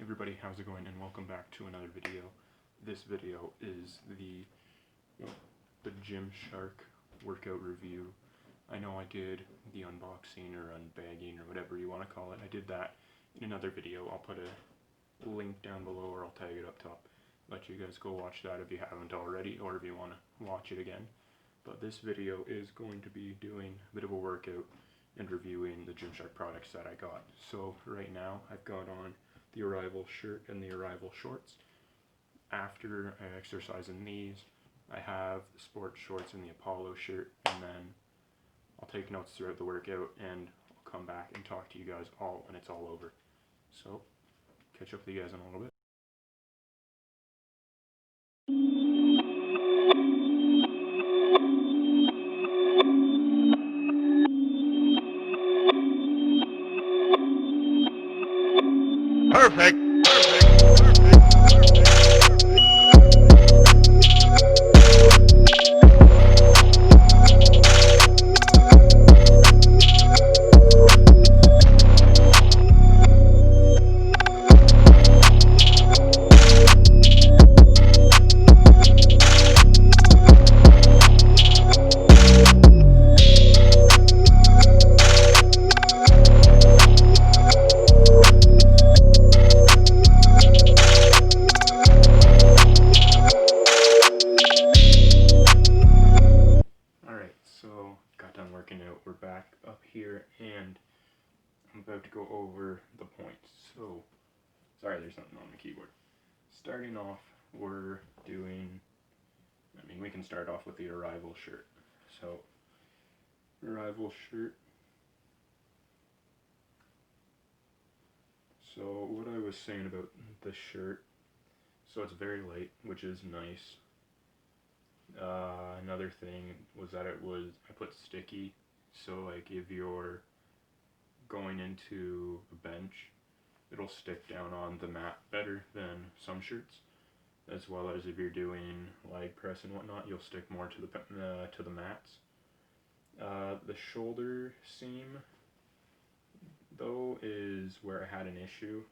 Everybody, how's it going, and welcome back to another video. This video is the Gymshark workout review. I know I did the unboxing or unbagging or whatever you want to call it. I did that in another video. I'll put a link down below, or I'll tag it up top. Let you guys go watch that if you haven't already, or if you want to watch it again. But this video is going to be doing a bit of a workout and reviewing the Gymshark products that I got. So right now I've got on the Arrival shirt and the Arrival shorts. After I exercise in these, I have the sports shorts and the Apollo shirt, and then I'll take notes throughout the workout and I'll come back and talk to you guys all when it's all over. So, catch up with you guys in a little bit. Perfect. We're back up here and I'm about to go over the points. So, sorry, there's nothing on the keyboard. Starting off, we can start off with the Arrival shirt. So, Arrival shirt. So, what I was saying about the shirt, so it's very light, which is nice. Another thing was that I put sticky. So like if you're going into a bench, it'll stick down on the mat better than some shirts. As well as if you're doing leg press and whatnot, you'll stick more to the mats. The shoulder seam, though, is where I had an issue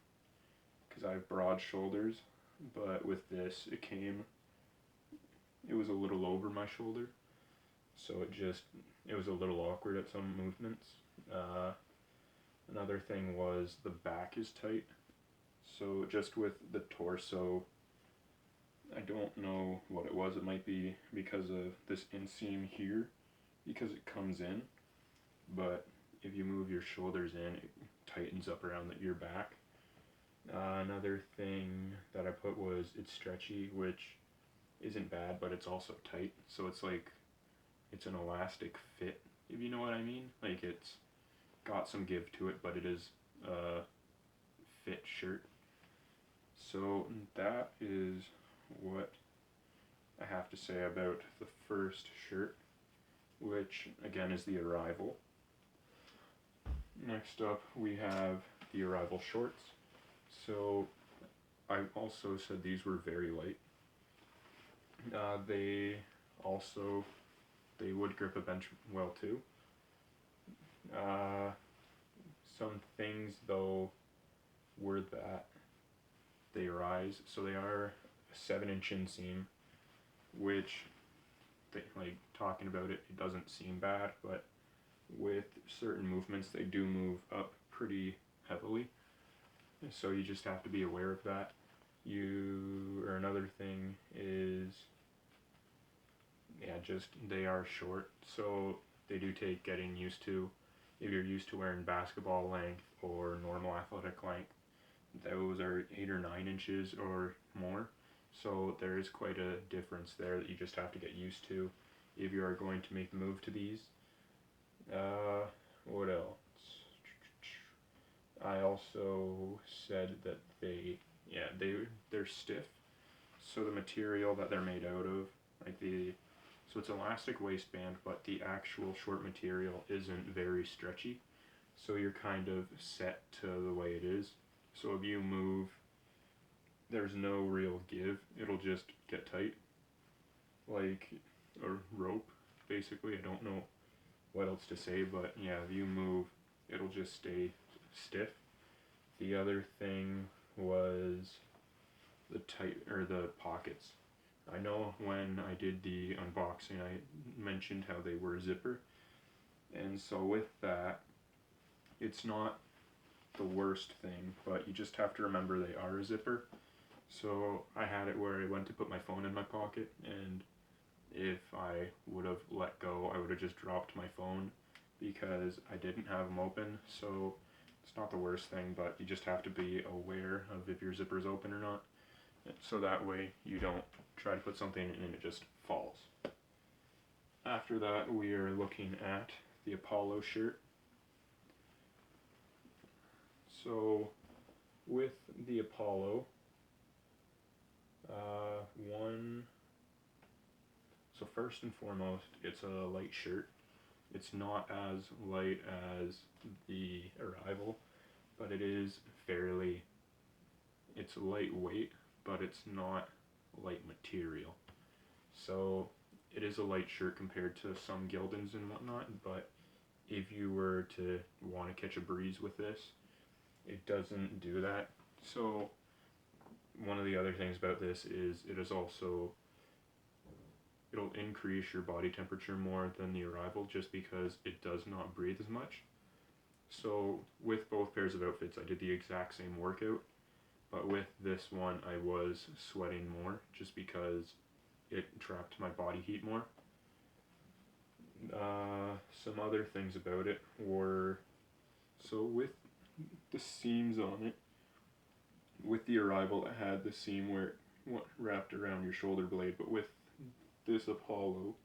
because I have broad shoulders, but with this it was a little over my shoulder, so it was a little awkward at some movements. Another thing was the back is tight, so just with the torso, I don't know what it was. It might be because of this inseam here, because it comes in, but if you move your shoulders in, it tightens up around your back. Another thing that I put was it's stretchy, which isn't bad, but it's also tight, so it's like it's an elastic fit, if you know what I mean. Like, it's got some give to it, but it is a fit shirt. So that is what I have to say about the first shirt, which again is the Arrival. Next up we have the Arrival shorts. So I also said these were very light. They would grip a bench well too. Some things though were that they rise, so they are a 7-inch inseam, which, talking about it, it doesn't seem bad, but with certain movements they do move up pretty heavily, so you just have to be aware of that. Another thing is, they are short, so they do take getting used to. If you're used to wearing basketball length or normal athletic length, those are 8 or 9 inches or more, so there is quite a difference there that you just have to get used to if you are going to make the move to these. What else? I also said that they're stiff, so the material that they're made out of, so it's an elastic waistband, but the actual short material isn't very stretchy, so you're kind of set to the way it is. So if you move, there's no real give, it'll just get tight, like a rope, basically. I don't know what else to say, but yeah, if you move, it'll just stay stiff. The other thing was the pockets. I know when I did the unboxing I mentioned how they were a zipper, and so with that, it's not the worst thing, but you just have to remember they are a zipper. So I had it where I went to put my phone in my pocket, and if I would have let go, I would have just dropped my phone because I didn't have them open. So it's not the worst thing, but you just have to be aware of if your zipper's open or not, so that way you don't try to put something in and it just falls. After that, we are looking at the Apollo shirt. So with the Apollo, so first and foremost, it's a light shirt. It's not as light as the Arrival, but it's lightweight, but it's not light material. So it is a light shirt compared to some Gildans and whatnot, but if you were to want to catch a breeze with this, it doesn't do that. So one of the other things about this is it'll increase your body temperature more than the Arrival, just because it does not breathe as much. So with both pairs of outfits, I did the exact same workout, but with this one I was sweating more just because it trapped my body heat more. Some other things about it were, so with the seams on it, with the Arrival it had the seam where it wrapped around your shoulder blade, but with this Apollo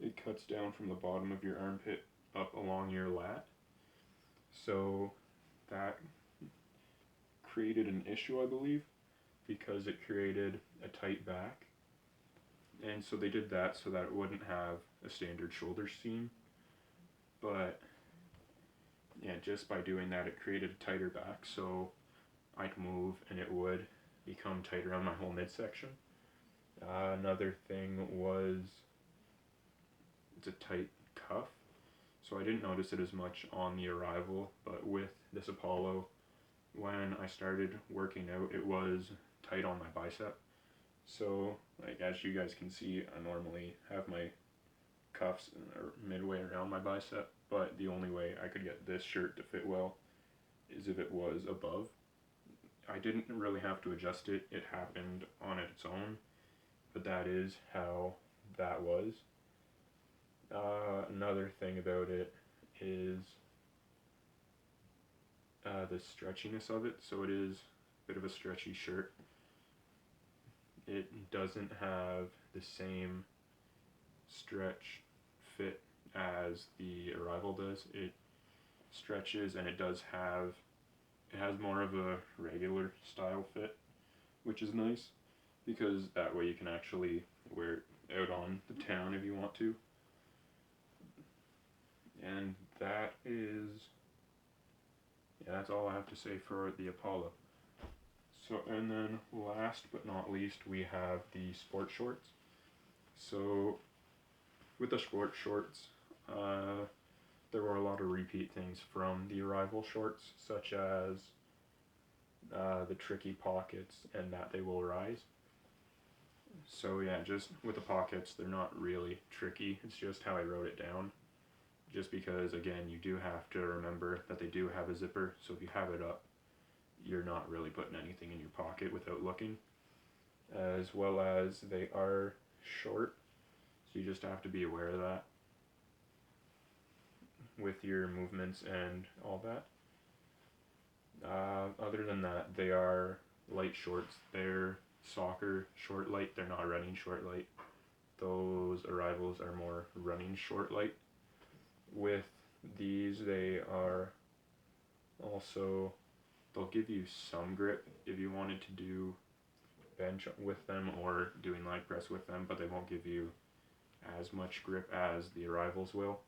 it cuts down from the bottom of your armpit up along your lat. So that created an issue, I believe, because it created a tight back. And so they did that so that it wouldn't have a standard shoulder seam. But yeah, just by doing that, it created a tighter back, so I'd move and it would become tight around my whole midsection. Another thing was it's a tight cuff, so I didn't notice it as much on the Arrival, but with this Apollo, when I started working out, it was tight on my bicep. So, like, as you guys can see, I normally have my cuffs midway around my bicep, but the only way I could get this shirt to fit well is if it was above. I didn't really have to adjust it, it happened on its own, but that is how that was. Another thing about it is the stretchiness of it. So it is a bit of a stretchy shirt. It doesn't have the same stretch fit as the Arrival does. It stretches, and it has more of a regular style fit, which is nice because that way you can actually wear it out on the town if you want to. And that's all I have to say for the Apollo. So, and then last but not least, we have the sport shorts. So with the sport shorts, there were a lot of repeat things from the Arrival shorts, such as the tricky pockets and that they will rise. So yeah, just with the pockets, they're not really tricky, it's just how I wrote it down. Just because, again, you do have to remember that they do have a zipper, so if you have it up, you're not really putting anything in your pocket without looking. As well as they are short, so you just have to be aware of that with your movements and all that. Other than that, they are light shorts. They're soccer short light, they're not running short light. Those Arrivals are more running short light. With these, they are also, they'll give you some grip if you wanted to do bench with them or doing leg press with them, but they won't give you as much grip as the Arrivals will.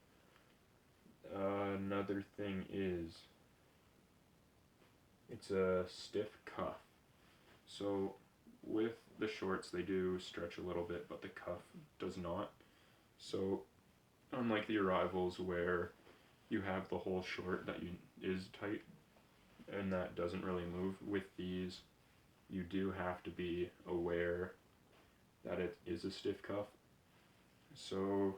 Another thing is it's a stiff cuff. So with the shorts, they do stretch a little bit, but the cuff does not. So unlike the Arrivals where you have the whole short that is tight, and that doesn't really move. With these, you do have to be aware that it is a stiff cuff, so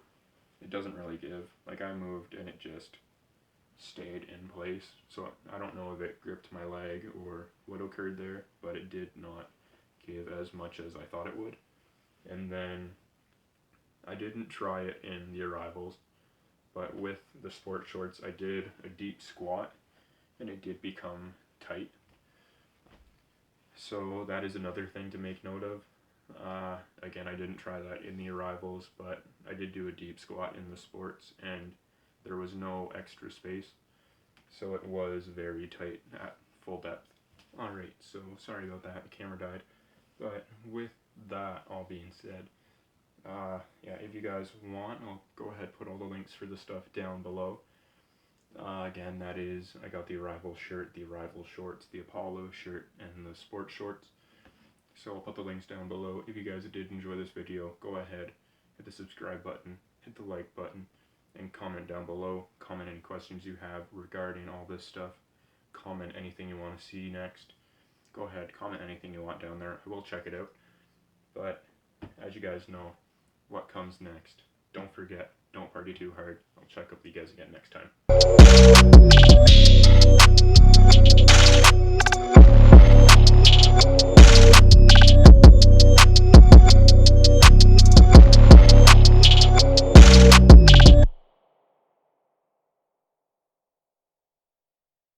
it doesn't really give. Like, I moved and it just stayed in place, so I don't know if it gripped my leg or what occurred there, but it did not give as much as I thought it would. And then I didn't try it in the arrivals, but with the sport shorts I did a deep squat and it did become tight. So that is another thing to make note of. Again, I didn't try that in the arrivals, but I did do a deep squat in the sports and there was no extra space, so it was very tight at full depth. Alright, so sorry about that, the camera died. But with that all being said, yeah, if you guys want, I'll go ahead put all the links for the stuff down below. Again, that is, I got the arrival shirt, the arrival shorts, the Apollo shirt, and the sports shorts. So I'll put the links down below. If you guys did enjoy this video, go ahead, hit the subscribe button, hit the like button, and comment down below. Comment any questions you have regarding all this stuff. Comment anything you want to see next. Go ahead, comment anything you want down there. I will check it out. But as you guys know, what comes next? Don't forget, don't party too hard. I'll check up with you guys again next time.